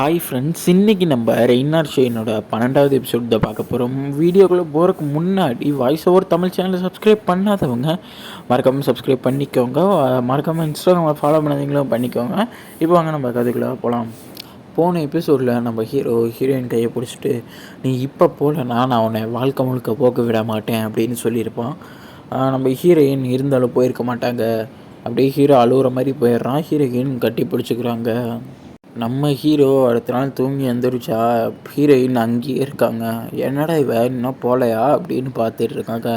Hi friends, இன்றைக்கி நம்ம ரெய்னார் ஷோயினோட 12வது எபிசோட் தான் பார்க்க போகிறோம். வீடியோக்குள்ளே போகிறதுக்கு முன்னாடி வாய்ஸ் ஓவர் தமிழ் சேனலை சப்ஸ்கிரைப் பண்ணாதவங்க மறக்காமல் சப்ஸ்கிரைப் பண்ணிக்கோங்க. மறக்காமல் இன்ஸ்டாகிராமில் ஃபாலோ பண்ணாதீங்களும் பண்ணிக்கோங்க. இப்போ வாங்க நம்ம கதைக்குள்ளே போகலாம். போன எபிசோடில் நம்ம ஹீரோயின் கையை பிடிச்சிட்டு, நீ இப்போ போகலன்னா நான் உன்னை வாழ்க்கை முழுக்க போக விட மாட்டேன் அப்படின்னு சொல்லியிருப்பான். நம்ம ஹீரோயின் இருந்தாலும் போயிருக்க மாட்டாங்க. அப்படியே ஹீரோ அழுகுற மாதிரி போயிடுறான். ஹீரோயின் கட்டி பிடிச்சிக்கிறாங்க. நம்ம ஹீரோ அடுத்த நாள் தூங்கி எந்திரிச்சா ஹீரோயின் அங்கேயே இருக்காங்க. என்னடா இவ இன்னும் போகலையா அப்படின்னு பார்த்துட்டு இருக்காங்க.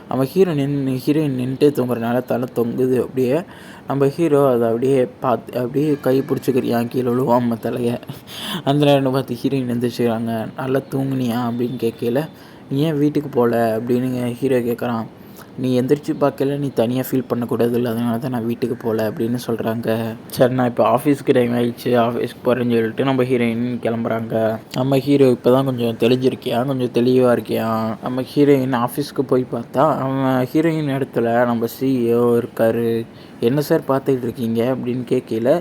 நம்ம ஹீரோயின் நின்றுட்டே தூங்குறதுனால தலை தொங்குது. அப்படியே நம்ம ஹீரோ அதை அப்படியே பார்த்து அப்படியே கை பிடிச்சிக்கிறியான், கீழே விழுவாம தலையை. அந்த நேரம் பார்த்து ஹீரோயின் எந்திரிச்சுக்கிறாங்க. நல்லா தூங்குனியா அப்படின்னு கேட்கல. நீ ஏன் வீட்டுக்கு போகல அப்படின்னு ஹீரோ கேட்குறான். நீ எந்திரிச்சு பார்க்கல, நீ தனியாக ஃபீல் பண்ணக்கூடாது இல்லை, அதனால தான் நான் வீட்டுக்கு போகல அப்படின்னு சொல்கிறாங்க. சரி, நான் இப்போ ஆஃபீஸ்க்கு டைம் ஆகிடுச்சு, ஆஃபீஸ்க்கு போகிறேன்னு சொல்லிட்டு நம்ம ஹீரோயின் கிளம்புறாங்க. நம்ம ஹீரோ இப்போ தான் கொஞ்சம் தெளிஞ்சிருக்கியா, கொஞ்சம் தெளிவாக இருக்கியா. நம்ம ஹீரோயின் ஆஃபீஸ்க்கு போய் பார்த்தா அவன் ஹீரோயின் இடத்துல நம்ம சிஇஓ இருக்கார். என்ன சார் பார்த்துக்கிட்டு இருக்கீங்க அப்படின்னு கேட்கல.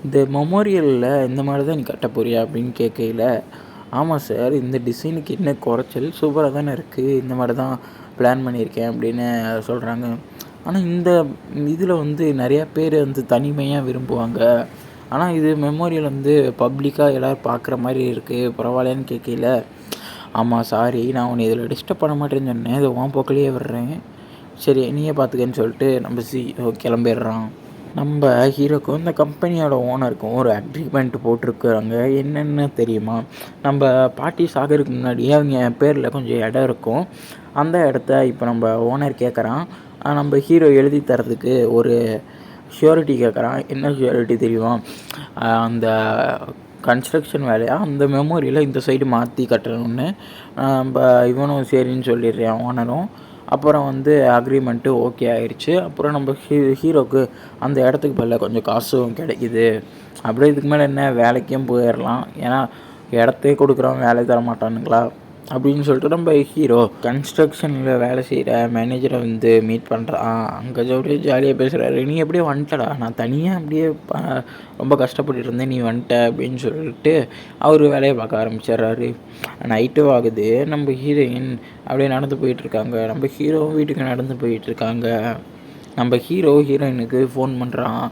இந்த மெமோரியலில் இந்த மாதிரி தான் நீ கட்ட போறியா அப்படின்னு கேட்கல. ஆமாம் சார், இந்த டிசைனுக்கு என்ன குறைச்சல், சூப்பராக தானே இருக்குது, இந்த மாதிரி தான் பிளான் பண்ணியிருக்கேன் அப்படின்னு சொல்கிறாங்க. ஆனால் இந்த இதில் நிறையா பேர் தனிமையாக விரும்புவாங்க. ஆனால் இது மெமோரியல் பப்ளிக்காக எல்லோரும் பார்க்குற மாதிரி இருக்குது, பரவாயில்லன்னு கேட்கல. ஆமாம் சாரி, நான் உன்னை இதில் டிஸ்டர்ப் பண்ண மாட்டேன்னு சொன்னேன், இதை உன் போக்கிலேயே விடுறேன், சரி நீயே பார்த்துக்கன்னு சொல்லிட்டு நம்ம சிஇஓ கிளம்பிடுறான். நம்ம ஹீரோக்கும் இந்த கம்பெனியோட ஓனருக்கும் ஒரு அக்ரிமெண்ட் போட்டிருக்குறாங்க. என்னென்னு தெரியுமா, நம்ம பாட்டி சாகிறதுக்கு முன்னாடியே அவங்க பேரில் கொஞ்சம் இடம் இருக்கும். அந்த இடத்த இப்போ நம்ம ஓனர் கேட்குறான். நம்ம ஹீரோ எழுதி தரதுக்கு ஒரு ஷியூரிட்டி கேட்குறான். என்ன ஷியூரிட்டி தெரியுமா, அந்த கன்ஸ்ட்ரக்ஷன் வேலையாக அந்த மெமோரியில் இந்த சைடு மாற்றி கட்டணும்னு நம்ம இவனும் சரின்னு சொல்லிடுறான் ஓனரும். அப்புறம் அக்ரிமெண்ட்டு ஓகே ஆயிடுச்சு. அப்புறம் நம்ம ஹீரோக்கு அந்த இடத்துக்கு பதிலாக கொஞ்சம் காசும் கிடைக்கிது. அப்படியே இதுக்கு மேலே என்ன, வேலைக்கும் போயிடலாம். ஏன்னா இடத்தையே கொடுக்குறவன் வேலை தர மாட்டானுங்களா அப்படின்னு சொல்லிட்டு நம்ம ஹீரோ கன்ஸ்ட்ரக்ஷனில் வேலை செய்கிற மேனேஜரை மீட் பண்ணுறான். அங்கே அப்படியே ஜாலியாக பேசுகிறாரு. நீ எப்படியே வந்துட்டடா, நான் தனியாக அப்படியே ரொம்ப கஷ்டப்பட்டு இருந்தேன், நீ வந்துட்ட அப்படின்னு சொல்லிட்டு அவர் வேலையை பார்க்க ஆரம்பிச்சிடுறாரு. நைட்டும் ஆகுது. நம்ம ஹீரோயின் அப்படியே நடந்து போயிட்டுருக்காங்க. நம்ம ஹீரோவும் வீட்டுக்கு நடந்து போயிட்டுருக்காங்க. நம்ம ஹீரோயினுக்கு ஃபோன் பண்ணுறான்.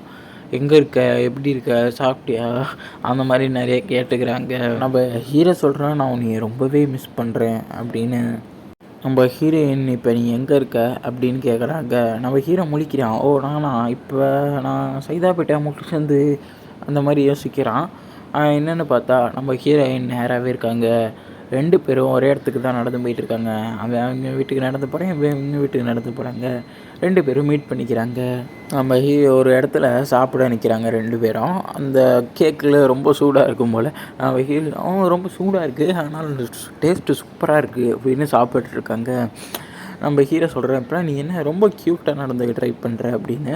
எங்கே இருக்க, எப்படி இருக்க, சாப்பிட்டியா, அந்த மாதிரி நிறைய கேட்டுக்கிறாங்க. நம்ம ஹீரோ சொல்கிறான், நான் உன்னை ரொம்பவே மிஸ் பண்ணுறேன் அப்படின்னு. நம்ம ஹீரோயின் இப்போ நீ எங்கே இருக்க அப்படின்னு கேட்குறாங்க. நம்ம ஹீரோ முழிக்கிறான். ஓ நானா, இப்போ நான் சைதாப்பேட்டை சேர்ந்து அந்த மாதிரி யோசிக்கிறான். என்னென்னு பார்த்தா நம்ம ஹீரோயின் நேராகவே இருக்காங்க. 2 பேரும் ஒரே இடத்துக்கு தான் நடந்து போயிட்டுருக்காங்க. அவங்க வீட்டுக்கு நடந்து போகிறேன், இவங்க வீட்டுக்கு நடந்து போகிறாங்க. 2 பேரும் மீட் பண்ணிக்கிறாங்க. நம்ம ஒரு இடத்துல சாப்பிட நிற்கிறாங்க 2 பேரும். அந்த கேக்கில் ரொம்ப சூடாக இருக்கும் போல். நம்ம ரொம்ப சூடாக இருக்குது, ஆனால் டேஸ்ட்டு சூப்பராக இருக்குது அப்படின்னு சாப்பிட்ருக்காங்க. நம்ம ஹீரோ சொல்கிறேன், இப்போ நீ என்ன ரொம்ப க்யூட்டாக நடந்துக்க ட்ரை பண்ணுற அப்படின்னு.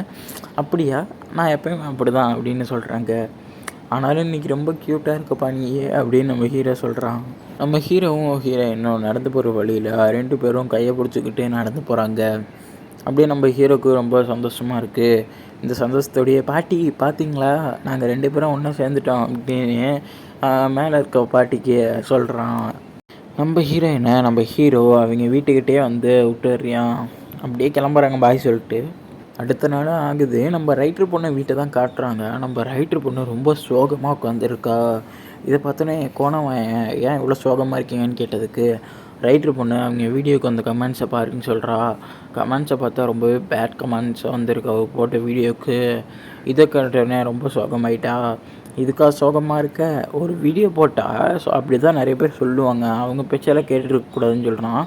அப்படியா, நான் எப்போயுமே அப்படி தான் அப்படின்னு சொல்கிறாங்க. ஆனாலும் இன்றைக்கி ரொம்ப க்யூட்டாக இருக்கப்பா நீ அப்படின்னு நம்ம ஹீரோ சொல்கிறான். நம்ம ஹீரோவும் ஹீரோயினும் நடந்து போகிற வழியில் 2 பேரும் கையை பிடிச்சிக்கிட்டே நடந்து போகிறாங்க. அப்படியே நம்ம ஹீரோக்கு ரொம்ப சந்தோஷமாக இருக்குது. இந்த சந்தோஷத்தோடைய பாட்டி பார்த்தீங்களா, நாங்கள் 2 பேரும் ஒன்றா சேர்ந்துட்டோம் அப்படின்னு மேலே இருக்க பாட்டிக்கு சொல்கிறான். நம்ம ஹீரோயினை நம்ம ஹீரோ அவங்க வீட்டுக்கிட்டே விட்டுறியான். அப்படியே கிளம்புறாங்க பாய் சொல்லிட்டு. அடுத்த நாள் ஆகுது. நம்ம ரைட்ரு பொண்ணை வீட்டை தான் காட்டுறாங்க. நம்ம ரைட்ரு பொண்ணு ரொம்ப சோகமாக உட்காந்துருக்கா. இதை பார்த்தோன்னே கோணம் ஏன் இவ்வளோ சோகமாக இருக்கீங்கன்னு கேட்டதுக்கு ரைட்ரு பொண்ணு அவங்க வீடியோக்கு அந்த கமெண்ட்ஸை பாருன்னு சொல்கிறா. கமெண்ட்ஸை பார்த்தா ரொம்பவே பேட் கமெண்ட்ஸாக வந்திருக்கு அவள் போட்ட வீடியோவுக்கு. இதை கேட்டோடனே ரொம்ப சோகமாயிட்டா. இதுக்காக சோகமாக இருக்க, ஒரு வீடியோ போட்டால் அப்படி தான் நிறைய பேர் சொல்லுவாங்க, அவங்க பேச்செல்லாம் கேட்டுருக்கக்கூடாதுன்னு சொல்கிறான்.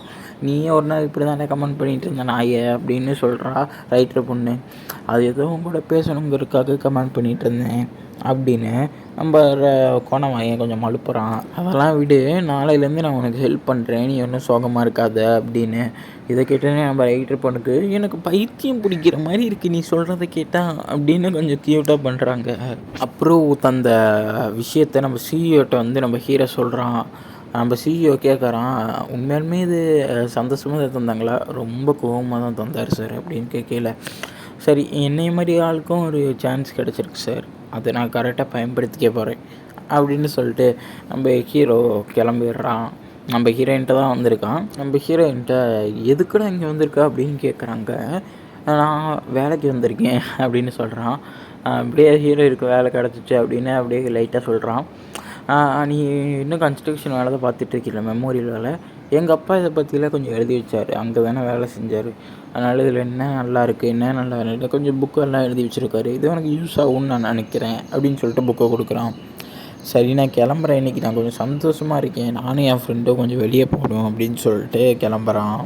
நீயே ஒரு நாள் இப்படி தானே கமெண்ட் பண்ணிகிட்டு இருந்த நாயை அப்படின்னு சொல்கிறா ரைட்டர் பொண்ணு. அது எதுவும் கூட பேசணுங்கிறதுக்காக கமெண்ட் பண்ணிகிட்டு இருந்தேன் அப்படின்னு நம்ம கோணவாயன் கொஞ்சம் மழுப்புறான். அதெல்லாம் விடு, நாளையிலேருந்து நான் உனக்கு ஹெல்ப் பண்ணுறேன், நீ ஒன்றும் சோகமாக இருக்காத அப்படின்னு. இதை கேட்டோன்னே நம்ம ரைட்டர் பொண்ணுக்கு எனக்கு பைத்தியம் பிடிக்கிற மாதிரி இருக்குது நீ சொல்கிறத கேட்டால் அப்படின்னு கொஞ்சம் க்யூட்டாக பண்ணுறாங்க. அப்புறம் தந்த விஷயத்தை நம்ம சிஇஓட்ட நம்ம ஹீரோ சொல்கிறான். நம்ம சிஇஓ கேட்குறான், உண்மையாலுமே இது சந்தோஷமாக தான் தந்தாங்களா, ரொம்ப கோவமாக தான் தந்தார் சார் அப்படின்னு கேட்கல. சரி, என்னை மாதிரி ஆளுக்கும் ஒரு சான்ஸ் கிடச்சிருக்கு சார், அதை நான் கரெக்டாக பயன்படுத்திக்க போகிறேன் அப்படின்னு சொல்லிட்டு நம்ம ஹீரோ கிளம்பிடுறான். நம்ம ஹீரோயின்ட்ட தான் வந்திருக்கான். நம்ம ஹீரோயின்ட்ட எதுக்குடா இங்கே வந்திருக்கா அப்படின்னு கேட்குறாங்க. நான் வேலைக்கு வந்திருக்கேன் அப்படின்னு சொல்கிறான். அப்படியே ஹீரோயினுக்கு வேலை கிடச்சிச்சு அப்படின்னு அப்படியே லைட்டாக சொல்கிறான். நீ இன்னும் கன்ஸ்ட்ரக்ஷன் வேலை தான் பார்த்துட்ருக்கீல, மெமோரியல் வேலை. எங்கள் அப்பா இதை பற்றிலாம் கொஞ்சம் எழுதி வச்சார், அங்கே தானே வேலை செஞ்சார். அதனால் இதில் என்ன நல்லா இருக்குது, என்ன நல்லா இல்லை, கொஞ்சம் புக்கெல்லாம் எழுதி வச்சுருக்காரு. இது எனக்கு யூஸ் ஆகும்னு நான் நினைக்கிறேன் அப்படின்னு சொல்லிட்டு புக்கை கொடுக்குறான். சரி நான் கிளம்புறேன், இன்றைக்கி நான் கொஞ்சம் சந்தோஷமாக இருக்கேன், நானும் என் ஃப்ரெண்டும் கொஞ்சம் வெளியே போகணும் அப்படின்னு சொல்லிட்டு கிளம்புறான்.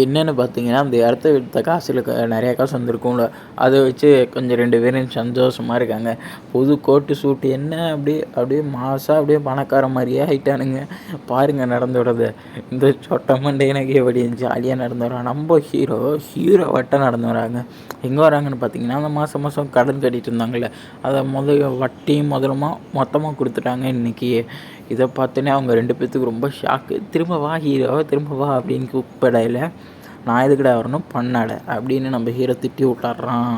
என்னென்னு பார்த்தீங்கன்னா, அந்த இடத்த விற்ற காசில் நிறையா காசு வந்திருக்கும்ல, அதை வச்சு கொஞ்சம் 2 பேரும் சந்தோஷமாக இருக்காங்க. புது கோட்டு சூட்டு என்ன அப்படியே மாசாக அப்படியே பணக்கார மாதிரியே ஆகிட்டானுங்க. பாருங்கள் நடந்து விடுறத. இந்த சொட்டை மண்டையனக்கு எப்படி ஜாலியாக நடந்து வரான். நம்ம ஹீரோ வட்டம் நடந்து வராங்க. எங்கே வராங்கன்னு பார்த்தீங்கன்னா, அந்த மாதம் கடன் கட்டிகிட்டு இருந்தாங்கள்ல, அதை வட்டியும் மொத்தமாக கொடுத்துட்டாங்க இன்றைக்கி. இதை பார்த்தோன்னே அவங்க 2 பேர்த்துக்கு ரொம்ப ஷாக்கு. திரும்ப வா ஹீரோ, திரும்ப வா அப்படின்னு கூப்பிடையில, நான் எதுக்குடா வரணும் பண்ணாட அப்படின்னு நம்ம ஹீரோ திட்டி விட்டாடுறான்.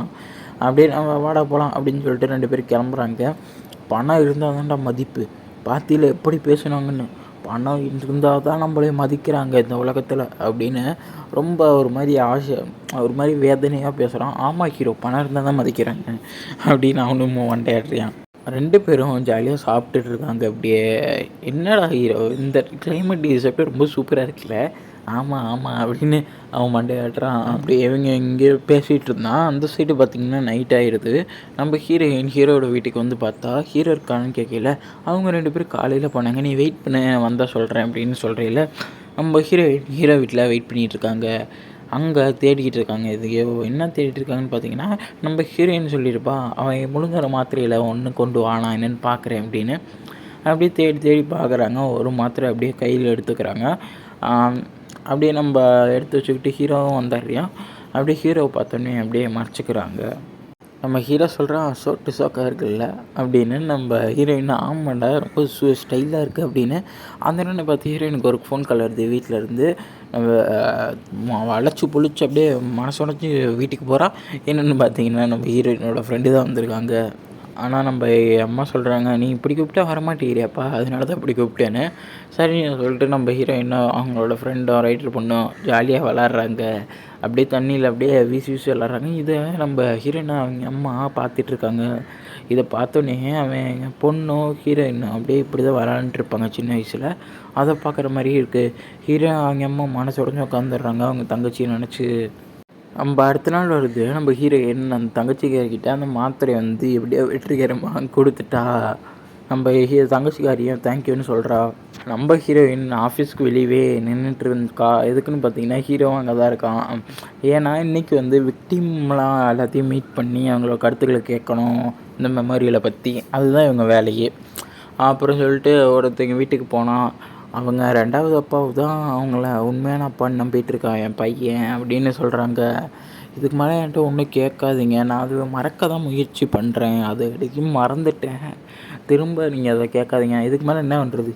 அப்படியே நம்ம வாடா போகலாம் அப்படின்னு சொல்லிட்டு 2 பேரும் கிளம்புறாங்க. பணம் இருந்தால் தான்டா மதிப்பு, பாத்தியில் எப்படி பேசுனாங்கன்னு. பணம் இருந்தால் தான் நம்மளே மதிக்கிறாங்க இந்த உலகத்தில் அப்படின்னு ரொம்ப ஒரு மாதிரி வேதனையாக பேசுகிறான். ஆமாம் ஹீரோ, பணம் இருந்தால் தான் மதிக்கிறாங்க அப்படின்னு அவனும் வண்டையாடுறான். 2 பேரும் ஜாலியாக சாப்பிட்டுட்டு இருக்காங்க. அப்படியே என்னடா ஹீரோ, இந்த கிளைமேட் சாப்பிட்டு ரொம்ப சூப்பராக இருக்குல்ல. ஆமாம் அப்படின்னு அவன் மண்டையாட்டுறான். அப்படியே இவங்க இங்கே பேசிகிட்டு இருந்தான். அந்த சைடு பார்த்திங்கன்னா நைட் ஆகிடுது. நம்ம ஹீரோட வீட்டுக்கு வந்து பார்த்தா ஹீரோ இருக்கான்னு கேட்கல. அவங்க 2 பேரும் காலையில் போனாங்க. நீ வெயிட் பண்ண வந்தால் சொல்கிறேன் அப்படின்னு சொல்கிறீங்கள. நம்ம ஹீரோ வீட்டில் வெயிட் பண்ணிகிட்டு இருக்காங்க. அங்கே தேடிக்கிட்டு இருக்காங்க. இது என்ன தேடிட்டு இருக்காங்கன்னு பார்த்தீங்கன்னா, நம்ம ஹீரோயின் சொல்லியிருப்பா, அவன் முழுங்குற மாத்திரையில் ஒன்று கொண்டு வானா என்னென்னு பார்க்குறேன் அப்படின்னு. அப்படியே தேடி பார்க்குறாங்க. ஒரு மாத்திரை அப்படியே கையில் எடுத்துக்கிறாங்க. அப்படியே நம்ம எடுத்து வச்சுக்கிட்டு ஹீரோவும் வந்தாரியா. அப்படியே ஹீரோவை பார்த்தோன்னே அப்படியே மறைச்சிக்கிறாங்க. நம்ம ஹீரோ சொல்கிறான், சோட்டு சோக்காக இருக்குல்ல அப்படின்னு. நம்ம ஹீரோயின் ஆமாண்டா ரொம்ப ஸ்டைலாக இருக்குது அப்படின்னு. அந்த நேரம் பார்த்து ஹீரோயினுக்கு ஒரு ஃபோன் கால் வருது வீட்டில் இருந்து. நம்ம அழைச்சி பொழிச்சு அப்படியே மனசுடைச்சி வீட்டுக்கு போகிறான். என்னென்னு பார்த்தீங்கன்னா, நம்ம ஹீரோயினோட ஃப்ரெண்டு தான் வந்திருக்காங்க. ஆனால் நம்ம அம்மா சொல்கிறாங்க, நீ இப்படி கூப்பிட்டா வரமாட்டேங்கிறியாப்பா, அதனால தான் இப்படி கூப்பிட்டேன்னு. சரின்னு சொல்லிட்டு நம்ம ஹீரோயினும் அவங்களோட ஃப்ரெண்டும் ரைட்டர் பொண்ணும் ஜாலியாக விளாட்றாங்க. அப்படியே தண்ணியில் அப்படியே வீசி விளாட்றாங்க. இதை நம்ம ஹீரோயினை அவங்க அம்மா பார்த்துட்ருக்காங்க. இதை பார்த்தோன்னே அவன் பொண்ணும் ஹீரோயினும் அப்படியே இப்படி தான் விளாண்டுருப்பாங்க சின்ன வயசில். அதை பார்க்குற மாதிரியே இருக்குது. ஹீரோ அவங்க அம்மா மனசு உடஞ்சி உட்காந்துடுறாங்க அவங்க தங்கச்சியை நினச்சி. நம்ம அடுத்த நாள் வருது. நம்ம ஹீரோயின் அந்த தங்கச்சிக்காரிக்கிட்ட அந்த மாத்திரையை வந்து எப்படியோ வெற்றிகரமாக கொடுத்துட்டா. நம்ம தங்கச்சிக்காரியும் தேங்க்யூன்னு சொல்கிறா. நம்ம ஹீரோயின் ஆஃபீஸ்க்கு வெளியவே நின்றுட்டு இருக்கா. எதுக்குன்னு பார்த்தீங்கன்னா, ஹீரோவும் அங்கே தான் இருக்கான். ஏன்னா இன்றைக்கி வந்து விக்டிம்லாம் எல்லாத்தையும் மீட் பண்ணி அவங்களோட கருத்துக்களை கேட்கணும் இந்த மெமரியில் பற்றி. அதுதான் இவங்க வேலையே. அப்புறம் சொல்லிட்டு ஒருத்தங்க வீட்டுக்கு போனால் அவங்க 2வது அப்பாவு தான் அவங்கள உண்மையான அப்பான்னு நம்பிகிட்ருக்கான் என் பையன் அப்படின்னு சொல்கிறாங்க. இதுக்கு மேலே என்கிட்ட ஒன்றும் கேட்காதீங்க, நான் அது மறக்க தான் முயற்சி பண்ணுறேன், அது அடிக்கும் மறந்துட்டேன், திரும்ப நீங்கள் அதை கேட்காதீங்க, இதுக்கு மேலே என்ன பண்ணுறது.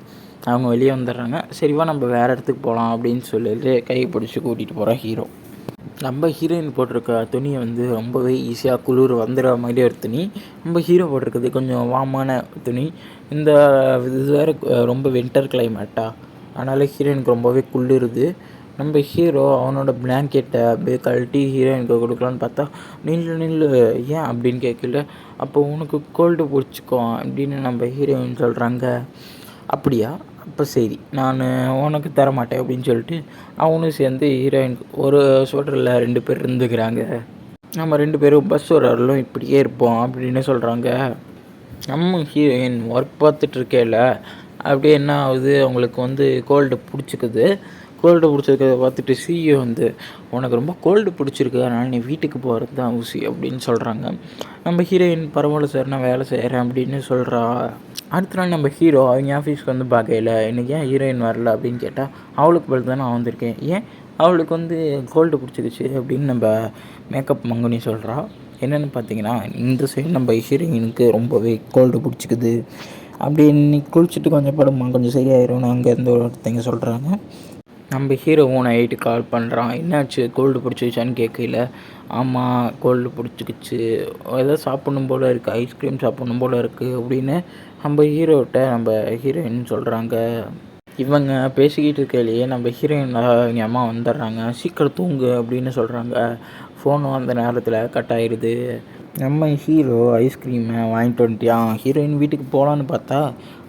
அவங்க வெளியே வந்துடுறாங்க. சரிவா நம்ம வேறு இடத்துக்கு போகலாம் அப்படின்னு சொல்லிட்டு கையை பிடிச்சி கூட்டிகிட்டு போகிறான் ஹீரோ. நம்ம ஹீரோயின் போட்டிருக்க துணியை வந்து ரொம்பவே ஈஸியாக குளிர் வந்துடுற மாதிரி ஒரு துணி. நம்ம ஹீரோ போட்டிருக்கிறது கொஞ்சம் வார்மான துணி. இந்த இது வேறு ரொம்ப வின்டர் கிளைமேட்டாக, அதனால் ஹீரோயினுக்கு ரொம்பவே குளிருது. நம்ம ஹீரோ அவனோட பிளாங்கெட்டை அப்படியே கழட்டி ஹீரோயினுக்கு கொடுக்கலான்னு பார்த்தா, நில்லு ஏன் அப்படின்னு கேட்கல. அப்போ உனக்கு கோல்டு பிடிச்சிக்கோ அப்படின்னு நம்ம ஹீரோயின் சொல்கிறாங்க. அப்படியா, அப்போ சரி நான் உனக்கு தரமாட்டேன் அப்படின்னு சொல்லிட்டு அவனும் சேர்ந்து ஹீரோயினுக்கு ஒரு ஸ்வெட்டரில் 2 பேர் இருந்துக்கிறாங்க. நம்ம 2 பேரும் பஸ் வரலும் இப்படியே இருப்போம் அப்படின்னு சொல்கிறாங்க. நம்ம ஹீரோயின் ஒர்க் பார்த்துட்ருக்கேல அப்படியே என்ன ஆகுது, அவங்களுக்கு வந்து கோல்டு பிடிச்சிக்குது. கோல்டு பிடிச்சிருக்கிறத பார்த்துட்டு சிஇஓ வந்து, உனக்கு ரொம்ப கோல்டு பிடிச்சிருக்கு, அதனால் நீ வீட்டுக்கு போகிறது தான் ஊசி அப்படின்னு சொல்கிறாங்க. நம்ம ஹீரோயின் பரவாயில்ல சார் நான் வேலை செய்கிறேன் அப்படின்னு சொல்கிறா. அடுத்த நாள் நம்ம ஹீரோ அவங்க ஆஃபீஸ்க்கு வந்து பார்க்கல. இன்றைக்கி ஏன் ஹீரோயின் வரல அப்படின்னு கேட்டால், அவளுக்கு பதில் தான் நான் வந்திருக்கேன், ஏன் அவளுக்கு வந்து கோல்டு பிடிச்சிக்கிச்சு அப்படின்னு நம்ம மேக்கப் மங்குனி சொல்கிறா. என்னென்னு பார்த்தீங்கன்னா, இந்த சைடு நம்ம ஹீரோயினுக்கு ரொம்பவே கோல்டு பிடிச்சிக்குது. அப்படி இன்னைக்கு குளிச்சுட்டு கொஞ்சம் படுமா கொஞ்சம் சரியாயிரும் அங்கேருந்து ஒருத்தங்க சொல்கிறாங்க. நம்ம ஹீரோவும் நைட்டு கால் பண்ணுறான். என்னாச்சு கோல்டு பிடிச்சிக்கிச்சான்னு கேட்கல. ஆமாம் கோல்டு பிடிச்சிக்கிச்சு, ஏதோ சாப்பிட்ணும் போல் இருக்குது, ஐஸ்கிரீம் சாப்பிட்ணும் போல் இருக்குது அப்படின்னு நம்ம ஹீரோட்ட நம்ம ஹீரோயின் சொல்கிறாங்க. இவங்க பேசிக்கிட்டு இருக்கையிலேயே நம்ம ஹீரோயின் எங்கள் அம்மா வந்துடுறாங்க. சீக்கிரம் தூங்கு அப்படின்னு சொல்கிறாங்க. ஃபோனும் அந்த நேரத்தில் கட் ஆகிடுது. நம்ம ஹீரோ ஐஸ்கிரீமை வாங்கிட்டு வந்துட்டியான். ஹீரோயின் வீட்டுக்கு போகலான்னு பார்த்தா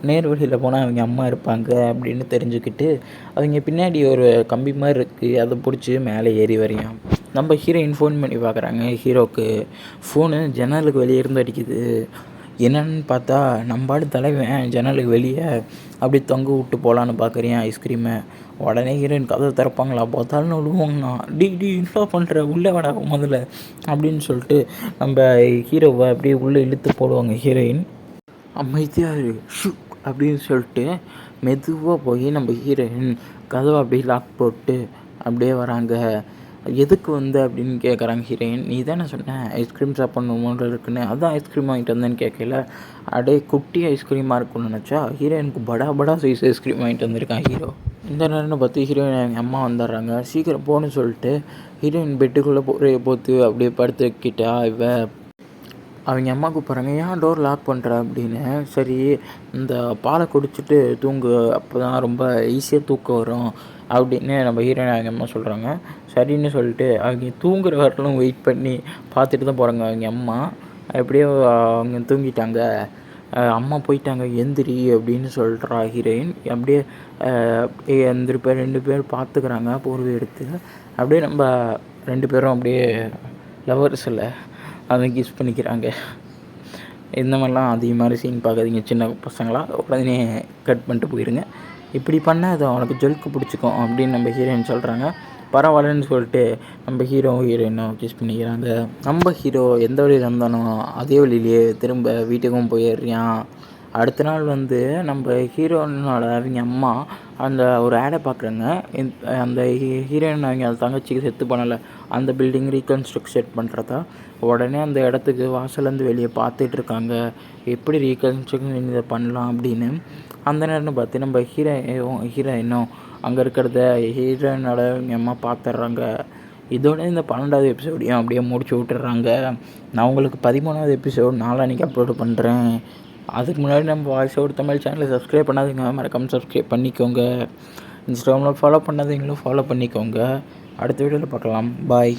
நேர் வழியில் போனால் அவங்க அம்மா இருப்பாங்க அப்படின்னு தெரிஞ்சுக்கிட்டு அவங்க பின்னாடி ஒரு கம்பி மாதிரி இருக்குது, அதை பிடிச்சி மேலே ஏறி வரையான். நம்ம ஹீரோயின் ஃபோன் பண்ணி பார்க்குறாங்க. ஹீரோவுக்கு ஃபோனு ஜன்னலுக்கு வெளியே இருந்து அடிக்குது. என்னன்னு பார்த்தா நம்பாடு தலைவன் ஜன்னலுக்கு வெளியே அப்படியே தொங்க விட்டு போகலான்னு பார்க்குறேன் ஐஸ்கிரீமை. உடனே ஹீரோயின் கதவை திறப்பாங்களா, பார்த்தாலும் விடுவாங்கண்ணா. டி என்ன பண்ணுற, உள்ளே வாடா முதல்ல அப்படின்னு சொல்லிட்டு நம்ம ஹீரோவை அப்படியே உள்ளே இழுத்து போடுவாங்க. ஹீரோயின் அமைதியாக ஷூ அப்படின்னு சொல்லிட்டு மெதுவாக போய் நம்ம ஹீரோயின் கதவை அப்படியே லாக் போட்டு அப்படியே வராங்க. எதுக்கு வந்த அப்படின்னு கேட்குறாங்க ஹீரோயின். நீ தானே சொன்னேன் ஐஸ்கிரீம் சாப்பிட்ணுமோன்ற இருக்குன்னு, அதான் ஐஸ்கிரீம் வாங்கிட்டு வந்தேன்னு கேட்கல. அப்படியே குட்டி ஐஸ்கிரீமாக இருக்கும்னு நினச்சா ஹீரோயினுக்கு படா சைஸ் ஐஸ்கிரீம் வாங்கிட்டு வந்திருக்கான் ஹீரோ. இந்த நேரம்னு பார்த்து ஹீரோயின் எங்கள் அம்மா வந்துடுறாங்க. சீக்கிரம் போகணுன்னு சொல்லிட்டு ஹீரோயின் பெட்டுக்குள்ளே போத்து அப்படியே படுத்து வைக்கிட்டா. அவங்க அம்மா கூப்பிட்றாங்க. ஏன் டோர் லாக் பண்ணுற அப்படின்னு. சரி இந்த பாலை குடிச்சிட்டு தூங்கு, அப்போ தான் ரொம்ப ஈஸியாக தூக்கம் வரும் அப்படின்னு நம்ம ஹீரோயின் அவங்க அம்மா சொல்கிறாங்க. சரின்னு சொல்லிட்டு அவங்க தூங்குற வரலும் வெயிட் பண்ணி பார்த்துட்டு தான் போகிறாங்க. அவங்க அம்மா எப்படியோ அவங்க தூங்கிட்டாங்க. அம்மா போயிட்டாங்க, எந்திரி அப்படின்னு சொல்கிறா ஹீரோயின். அப்படியே எந்திரிப்பேர் 2 பேர் பார்த்துக்கிறாங்க போர்வை எடுத்து. அப்படியே நம்ம 2 பேரும் அப்படியே லவர்ஸில் அதை கிஸ் பண்ணிக்கிறாங்க. இந்த மாதிரிலாம் அதிகமாக சீன் பார்க்காதீங்க சின்ன பசங்களாம், உடனே கட் பண்ணிட்டு போயிடுங்க. இப்படி பண்ணால் அது அவனுக்கு ஜொலுக்கு பிடிச்சிக்கும் அப்படின்னு நம்ம ஹீரோயின் சொல்கிறாங்க. பரவாயில்லன்னு சொல்லிட்டு நம்ம ஹீரோயினும் கிஸ் பண்ணிக்கிறாங்க. நம்ம ஹீரோ எந்த வழியில் இருந்தாலும் அதே வழியிலேயே திரும்ப வீட்டுக்கும் போயிடுறான். அடுத்த நாள் நம்ம ஹீரோயினோட அவங்க அம்மா அந்த ஒரு ஆடை பார்க்குறாங்க. அந்த ஹீரோயின் அவங்க தங்கச்சிக்கு செத்து பண்ணலை, அந்த பில்டிங் ரீகன்ஸ்ட்ரக்ஷன் பண்ணுறதா. உடனே அந்த இடத்துக்கு வாசலேருந்து வெளியே பார்த்துட்ருக்காங்க, எப்படி ரீகன்ஸ்ட்ரக்ஷன் இதை பண்ணலாம் அப்படின்னு. அந்த நேரம்னு பார்த்து நம்ம ஹீரோயினும் அங்கே இருக்கிறத ஹீரோயினோட எங்கள் அம்மா பார்த்துட்றாங்க. இதோட இந்த 12வது எபிசோடையும் அப்படியே முடிச்சு விட்டுறாங்க. நான் உங்களுக்கு 13வது எபிசோட் நாளான்னைக்கு அப்லோடு பண்ணுறேன். அதுக்கு முன்னாடி நம்ம வாய்ஸ் ஓவர் தமிழ் சேனலை சப்ஸ்கிரைப் பண்ணாதீங்க, மறக்காமல் சப்ஸ்கிரைப் பண்ணிக்கோங்க. இன்ஸ்டாகிராமில் ஃபாலோ பண்ணாதீங்களும் ஃபாலோ பண்ணிக்கோங்க. அடுத்த வீடியோவில் பார்க்கலாம். பாய்.